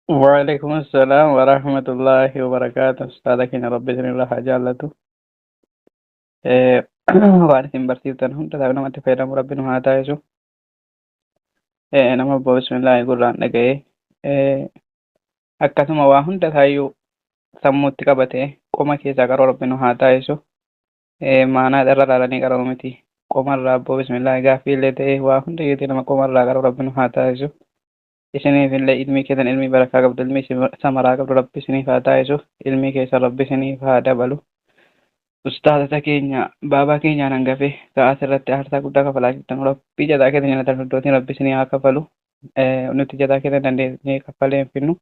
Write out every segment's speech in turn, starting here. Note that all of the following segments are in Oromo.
وعليكم السلام ورحمة الله وبركاته أستاذك إن ربي سن الله جالته وارثين برسيبتن هم تتابعنا ما تفيدهم ربنا ما تايسو نما بسم الله يقول لنا نجاي akkasuma waa hunda taayyuu sammuutti qabatee qoma keessaa qaroo rabbinu haa taasisu maanaa irra laalanii qaroo miti qomarraa abboo bismillah gaaffiillee ta'e waa hunda yeetee nama qomarraa qaroo rabbinu haa taasisu isiniif illee ilmii keessan ilmii barakaa qabdu ilmii samaraa qabdu rabbi isiniif haa taasisu ilmii keessan rabbi isiniif haa dabalu ustaazota keenya baabaa keenyaan hangafe ka'aas irratti aarsaa guddaa kafalaa jirtan rabbii jataa keessa nyaatan hundootiin rabbi isinii haa kafalu nuti jataa keessa dandeenyee kafalee hin finnu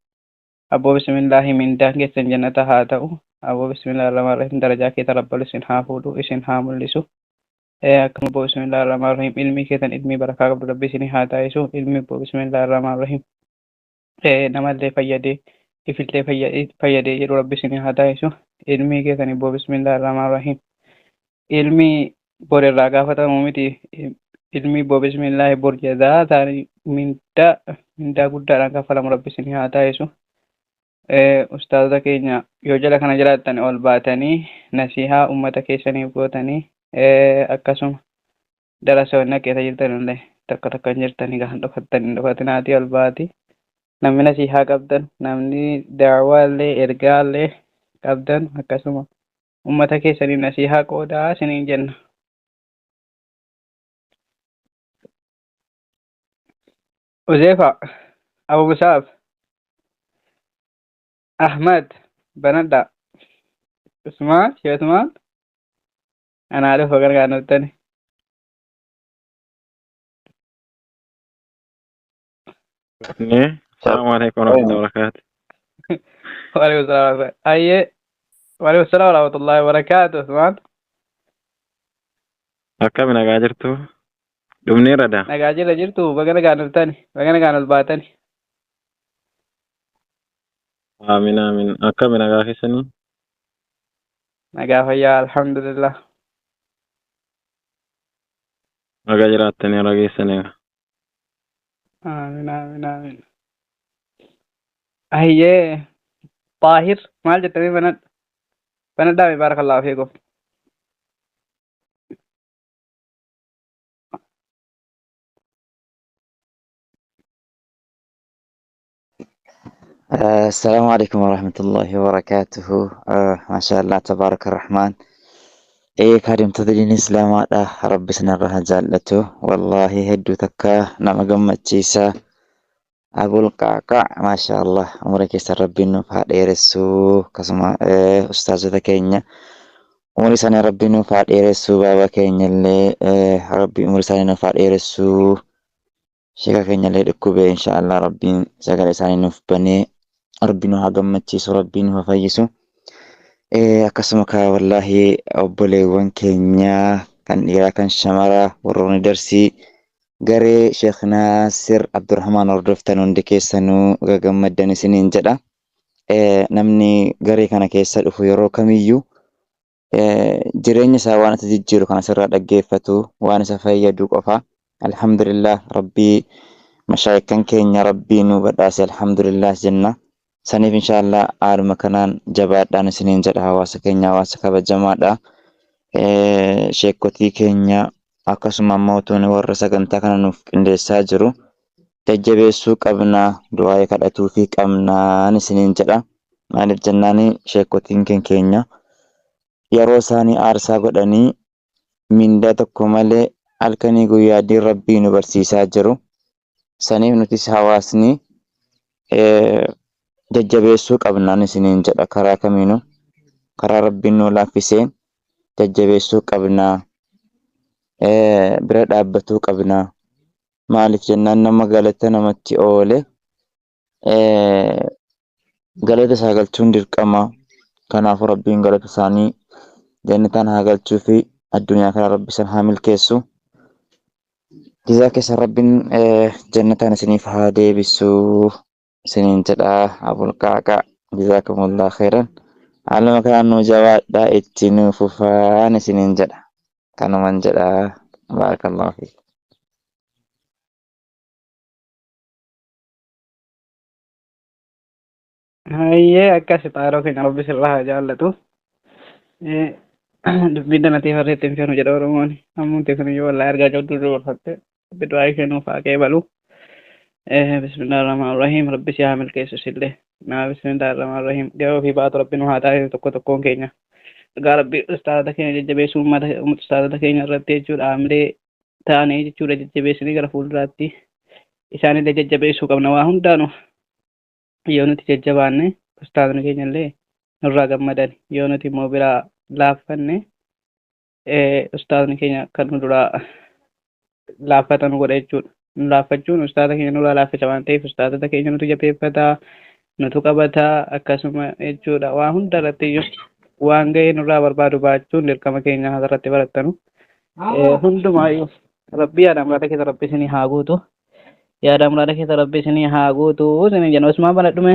Abboo bismillahi mindaan keessan jannata haa ta'u. Abboo bismillahi rahmaan rahim darajaa keessa rabbalu isin haa fuudhu isin haa mul'isu. Akkuma abboo bismillahi rahmaan rahim ilmii keessan ilmii barakaa qabdu rabbi isin haa taasisu. Ilmi abboo bismillahi rahmaan rahim namallee fayyadee ifillee fayyadee jedhu rabbi isin haa taasisu. Ilmii keessan abboo bismillahi rahmaan rahim ilmi borerraa gaafatamu miti. Ilmi abboo bismillahi bor jazaa taa'anii mindaa guddaadhaan kaffalamu rabbi isin haa taasisu. Ustaazota keenya yoo jala kana jiraattan ol baatanii nasihaa ummata keessaniif gootanii akkasuma darasoonni keessa jirtan illee takka takka jirtanii kan dhufatinaati ol baati namni nasihaa qabdan namni daawwaallee ergaallee qabdan akkasuma ummata keessanii nasihaa qoodaa isiniin jenna. Uzeefa Abu Musaaf أحمد بندا عثمان يا عثمان أنا عارف فكر كانوا التاني السلام عليكم ورحمة الله وبركاته. وعليكم السلام ورحمة الله أي وعليكم السلام ورحمة الله وبركاته عثمان Akka nagaa jirtu dhumneeradha. nagaa jira jirtu bagana كانوا التاني bagana كانوا الباتاني Aamin aamin. Akka nagaa keessanii nagaa fayyaa alhamdulillah nagaa jiraattanii har'a geessanii. آمين آمين آمين أيه طاهر مال جتني بنات دامي بارك الله فيكم السلام عليكم ورحمة الله وبركاته. ما شاء الله تبارك الرحمن. كريم تدرين إسلام رب سنرها جالته والله هدو تكا نما قمتشيسا أبو القعقاع ما شاء الله أمرك يسر ربي نفع ديرسو كسما أستاذ كينيا أمري ساني ربي نفع ديرسو بابا كينيا اللي ربي أمري ساني نفع ديرسو شيكا كينيا اللي دكوبي إن شاء الله ربي ساقل ساني نفبني ربي نها قمتشيسو ربي نفع فيسو akkasuma kaa wallaahi obboleewwan keenya kan dhiiraa kan shamaraa warroonni darsii garee Sheekh Naasir Abdurrahmaan hordoftan hundi keessanuu gagammaddan isiniin jedha. Namni garee kana keessa dhufu yeroo kamiyyuu jireenya isaa waan isa jijjiiru kan asirraa dhaggeeffatu waan isa fayyadu qofa. Alhamdulillah rabbii mashaayikan keenya rabbii nu badhaase alhamdulillah jenna. Saniif inshaallah haaluma kanaan jabaadhaan isiniin jedha hawaasa keenya hawaasa kabajamaadha. Sheekotii keenya akkasuma mootummaan warra sagantaa kana nuuf qindeessaa jiru jajjabeessuu qabnaa du'aa kadhatuu fi qabnaan isiniin jedha. Maaliif jennaani sheekotiin keenya yeroo isaanii aarsaa godhanii mindaa tokko malee halkanii guyyaa diin rabbii nu barsiisaa jiru. Saniif nutis hawaasni jajjabeessuu qabnaan isiniin jedha karaa kamiinuu karaa rabbiin nu laaffiseen jajjabeessuu qabnaa bira dhaabbatuu qabnaa maaliif jennaan nama galata namatti oole galata isaa galchuun dirqama kanaafuu rabbiin galata isaanii jannataan haa galchuu fi addunyaa kana rabbi san haa milkeessu jazaa keessa rabbiin jannataan isiniif haa deebisuu isiniin jedha abul qaaqa jazakumullah khairan haaluma kanaan nu jabaadhaa itti nu fufaan isiniin jedha kanuman jedha barakallahu fiik. Hayyee akkas xaaroo keenya rabbi sirraa haa jaallatu. Dubbiin danatee farreetti hin feenu jedha Oromoon. Ammuuti kun iyyuu wallaahi argaa jirtu dubarfatte. Rabbi du'aa ishee nuuf haa qeebalu. Bismillaahi rahmaani rahiim. Rabbi si haa milkeessu sillee. Bismillaahi rahmaani rahiim. Gahee ofii baatu rabbi nu haa taasisu tokko tokkoon keenya. Egaa rabbi ustaazota keenya jajjabeessuu uummata ustaazota keenya irratti jechuudha. Haamilee ta'anii jechuudha jajjabeessanii gara fuulduraatti isaanillee jajjabeessuu qabna waa hundaanuu. Yoo nuti jajjabaanne ustaazonni keenya illee nurraa gammadan yoo nuti immoo biraa laaffanne ustaazonni keenya kan nu duraa laaffatan godha jechuudha. Nu laaffachuun ustaaza keenya nurraa laaffisa waan ta'eef ustaazota keenya nutu jabeeffataa nutu qabataa akkasuma jechuudha waa hunda irratti iyyuu waan ga'ee nurraa barbaadu baachuun dirqama keenya asirratti barattanu hundumaayyuu rabbi yaada muraada keessa rabbi isinii haa guutu. Yaada muraada keessa rabbi isinii haa guutu isinii jenna Usmaan banadhume.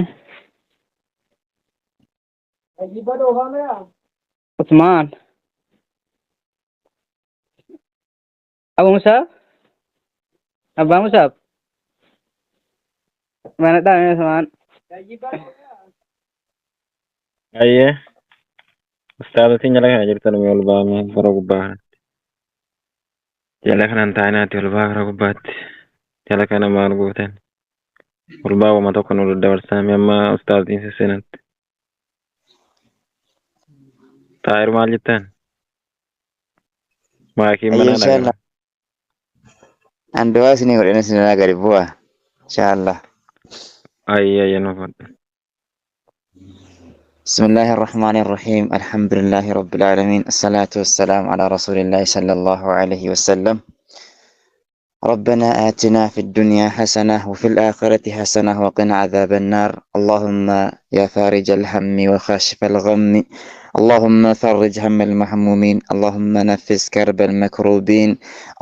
Usmaan. Abu Musaab. Abbaa Musaab. Banadhaa Usmaan. Ayyee. Ustaazotiin jala kana jirtan ol ba'amee gara gubbaa. Jala kanaan taa'inaatti ol ba'aa gara gubbaatti. Jala kana maal gootan? Ol ba'uma tokko nu daddabarsaame amma ustaazotiin sissinatti. Taa'ir maal jettan? Maakiin Ayyo mana inshallah. Andoa sini godhina sinana gadi bu'a. Inshallah. Ayyee nu fadha. بسم الله الرحمن الرحيم الحمد لله رب العالمين الصلاة والسلام على رسول الله صلى الله عليه وسلم ربنا آتنا في الدنيا حسنة وفي الآخرة حسنة وقنا عذاب النار اللهم يا فارج الهم وخاشف الغم اللهم فرج هم المحمومين اللهم نفس كرب المكروبين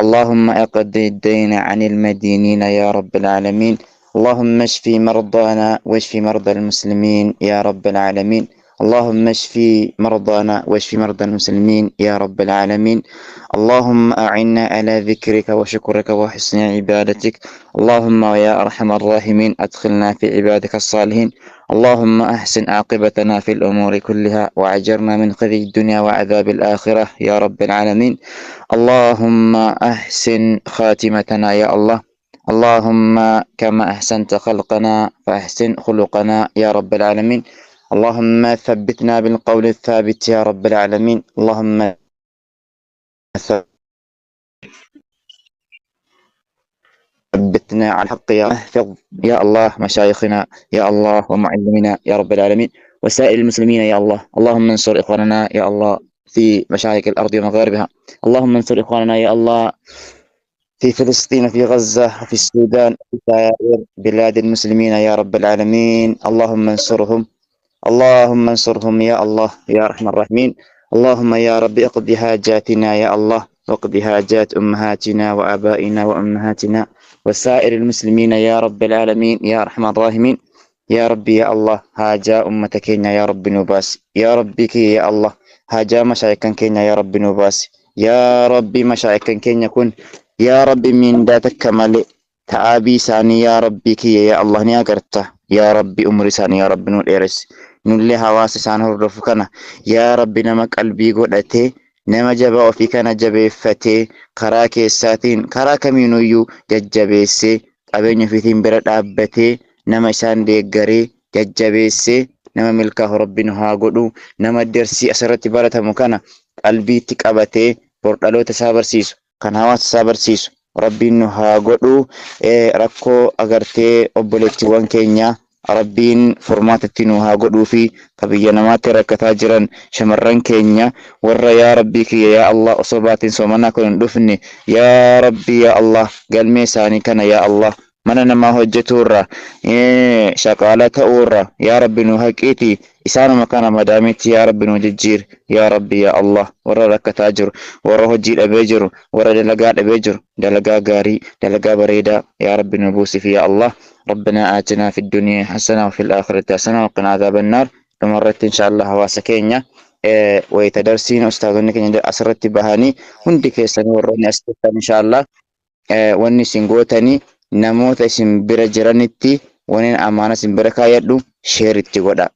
اللهم اقض الدين عن المدينين يا رب العالمين اللهم اشفي مرضانا واشفي مرضى المسلمين يا رب العالمين اللهم اشفي مرضانا واشفي مرضى المسلمين يا رب العالمين اللهم أعنا على ذكرك وشكرك وحسن عبادتك اللهم ويا أرحم الراحمين أدخلنا في عبادك الصالحين اللهم أحسن عاقبتنا في الأمور كلها وأجرنا من خزي الدنيا وعذاب الآخرة يا رب العالمين اللهم أحسن خاتمتنا يا الله اللهم كما أحسنت خلقنا فأحسن خلقنا يا رب العالمين اللهم ثبتنا بالقول الثابت يا رب العالمين اللهم ثبتنا على الحق يا احفظ يا الله مشايخنا يا الله ومعلمنا يا رب العالمين وسائر المسلمين يا الله اللهم انصر إخواننا يا الله في مشارق الأرض ومغاربها اللهم انصر إخواننا يا الله في فلسطين في غزة وفي السودان وفي سائر بلاد المسلمين يا رب العالمين اللهم انصرهم اللهم انصرهم يا الله يا أرحم الراحمين اللهم يا رب اقض حاجاتنا يا الله واقض حاجات أمهاتنا وآبائنا وأمهاتنا وسائر المسلمين يا رب العالمين يا أرحم الراحمين يا ربي يا الله هاجا أمتك يا رب نباس يا ربك يا الله هاجا مشايكا كينا يا رب نباس يا ربي مشايكا كينا كن يا ربي من داتك مالي تعابي ساني يا ربي كي يا الله نياقرته يا ربي أمري ساني يا ربي نور إيرس نولي حواس سانه الرفقنا يا ربي نمك قلبي قدتي نما جبا في كان جبيفتي كراك الساتين كراك مينويو ججبيسي أبين في ثين برد أبتي نما سان ديقري ججبيسي نما ملكه ربنا هاقودو نما درسي أسرتي بارتا مكانا قلبي تكابتي بردالو تسابر سيسو kan hawaasa isaa barsiisu rabbiin nu haa godhu rakkoo agartee obboleettiiwwan keenya rabbiin furmaatatti nu haa godhuu fi biyya namaatti rakkataa jiran shamarran keenya warra yaa rabbii kiyya yaa Allah osoo baatiin soomanaa kun hin dhufne yaa rabbii yaa Allah galmee isaanii kana yaa Allah mana namaa hojjetuurra shaqaala ta'uurra yaa rabbi nu haqiiti isaanuma kana madaamitti yaa rabbi nu jijjiir yaa rabbi yaa Allah warra rakkataa jiru warra hojii dhabee jiru warra dalagaa dhabee jiru dalagaa gaarii dalagaa bareedaa yaa rabbi nu buusif yaa Allah ربنا آتنا في الدنيا حسنة وفي الآخرة حسنة وقنا عذاب النار مرت إن شاء الله هواسا كينيا ويتدرسين أستاذنا كينيا أسرت بهاني هندي كيساني وروني أستاذ إن شاء الله واني سنغوتاني namoota isin bira jiranitti waniin amaana isin bira kaayadhu share itti godha.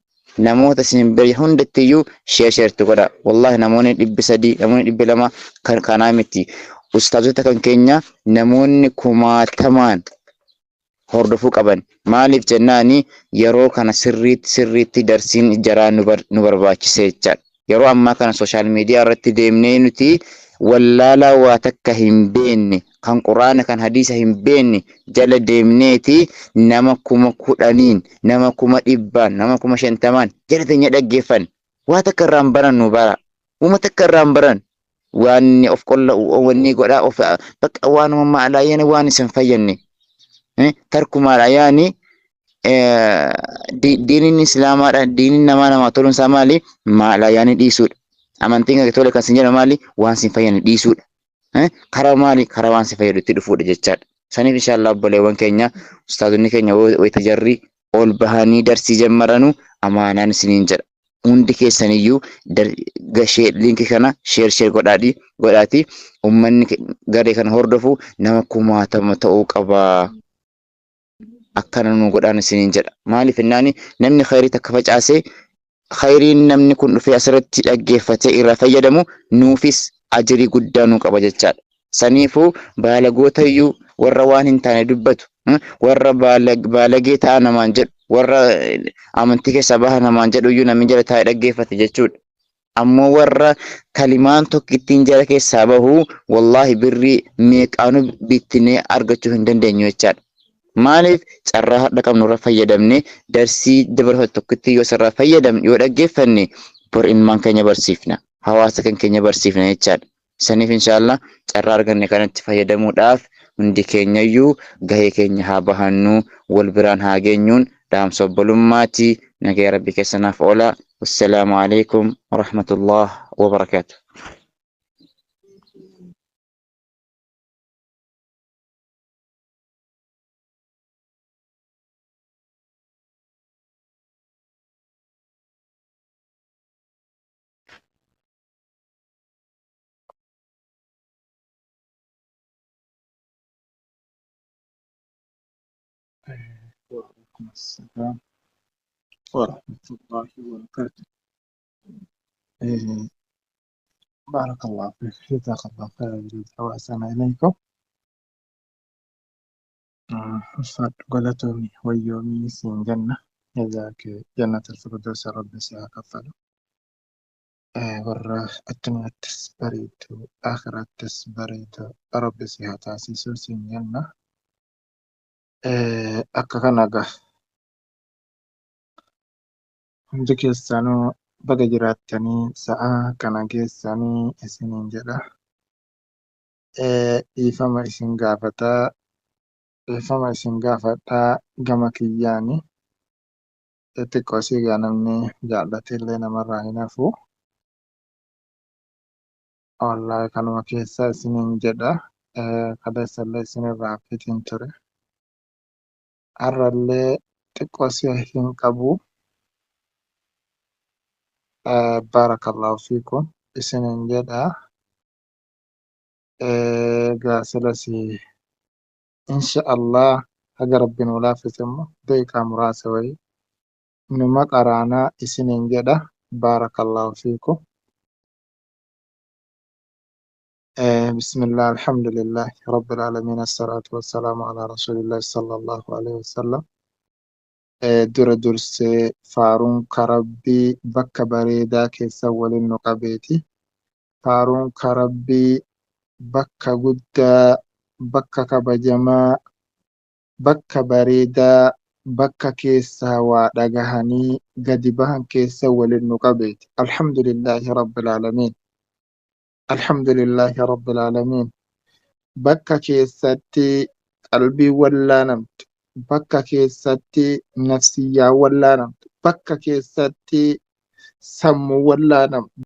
Namoota isin bira hundattiyyuu share itti godha. Wallahi namoonni 300 namoonni 200 kanaa miti. Ustaazota kan keenya namoonni kumaatamaan hordofuu qaban. Maaliif jennaani yeroo kana sirriitti darsiin jaraa nu barbaachise jechaadha. Yeroo ammaa kana social media irratti deemnee nuti wallaalaa waa takka hin beekne kan quraana kan hadiisa hin beekne jala deemneeti nama 10,000 nama 100,000 nama 50,000 jala teenya dhaggeeffan. Waa takka irraa hin barannu bara. Uma takka irraa hin baran. Waan of qolla wanni godhaa of bakka waanuma maalaayyana waan isin fayyanne. Tarkumaadha yaani diiniin islaamaadha diiniin namaa toluun isaa maali maala yaani dhiisuudha. Amantiin kan tole kan sin jedhamu maali waan sin fayyadu dhiisuudha. Karaa maali karaa waan sin fayyadu itti dhufuudha jechaadha. Saniif inshallah obboleewwan keenya ustaazonni keenya wayita jarri ol bahanii darsii jammaranu amaanaan isiniin jedha. Hundi keessaniyyuu gashee linkii kana share godhaati ummanni garee kana hordofu nama 10,000 ta'uu qaba. Akkana nu godhaan isiniin jedha. Maaliif jennaani namni khayrii takka facaasee khayriin namni kun dhufee asirratti dhaggeeffatee irraa fayyadamu nuufis ajrii guddaa nu qaba jechaadha. Saniifuu baalagootayyuu warra waan hin taane dubbatu warra baalagee ta'a namaan jedhu warra amantii keessa baha namaan jedhu iyyuu namni jala taa'ee dhaggeeffate jechuudha. Ammoo warra kalimaan tokko ittiin jala keessaa bahu wallahi birrii meeqaanu bittinee argachuu hin dandeenyu jechaadha. Maaliif carraa hadha qabnu irraa fayyadamne darsii dabarfatu tokkotti yoo sarraa fayyadamne yoo dhaggeeffanne bor ilmaan keenya barsiifna hawaasa kan keenya barsiifna jechaadha. Saniif inshallah carraa arganne kanatti fayyadamuudhaaf hundi keenyayyuu gahee keenya haa bahannu wal biraan haa geenyuun dhaamsa obbolummaati nagaya rabbi keessanaaf oola. Wassalaamu alaikum warahmatullahi wabarakatuh. وعليكم السلام ورحمة الله وبركاته. بارك الله فيك جزاك الله خير الجزاء وأحسن إليكم. حفظت قولتني ويومي سين جنة جزاك جنة الفردوس رب سيكفل. ورا الدنيا تسبريت آخرة تسبريت رب سيهتاسيسو سين جنة. Akka kana hundi keessanuu baga jiraattanii sa'a kana keessanii isiniin jedha. Dhiifama isin gaafadhaa gama kiyyaani. Xiqqoo siigaa namni jaallatillee namarraa hin hafu. Wallahi kanuma keessaa isiniin jedha. Kaleessallee isinirraa haffitiin ture. Har'allee xiqqoo si'a hin qabu. Baarakallahu fiikum isiniin jedha. Gaasilasii insha Allah haga rabbiin ulaaffise immoo daqiiqaa muraasa wayii numa qaraanaa isiniin jedha. Baarakallahu fiikum. بسم الله الحمد لله رب العالمين الصلاة والسلام على رسول الله صلى الله عليه وسلم. Durse faaruun karabbii bakka bareedaa keessa waliin nu qabeeti. Faaruun karabbii bakka guddaa, bakka kabajamaa, bakka bareedaa, bakka keessaa waa dhagahanii gadi bahan keessa waliin nu qabeeti. Alhamdulillahi rabbil aalamiin. Alhamdulillahi rabbil aalamiin. Bakka keessatti qalbii wallaanamtu. Bakka keessatti nafsiyyaa wallaanamtu. Bakka keessatti sammuu wallaanamtu.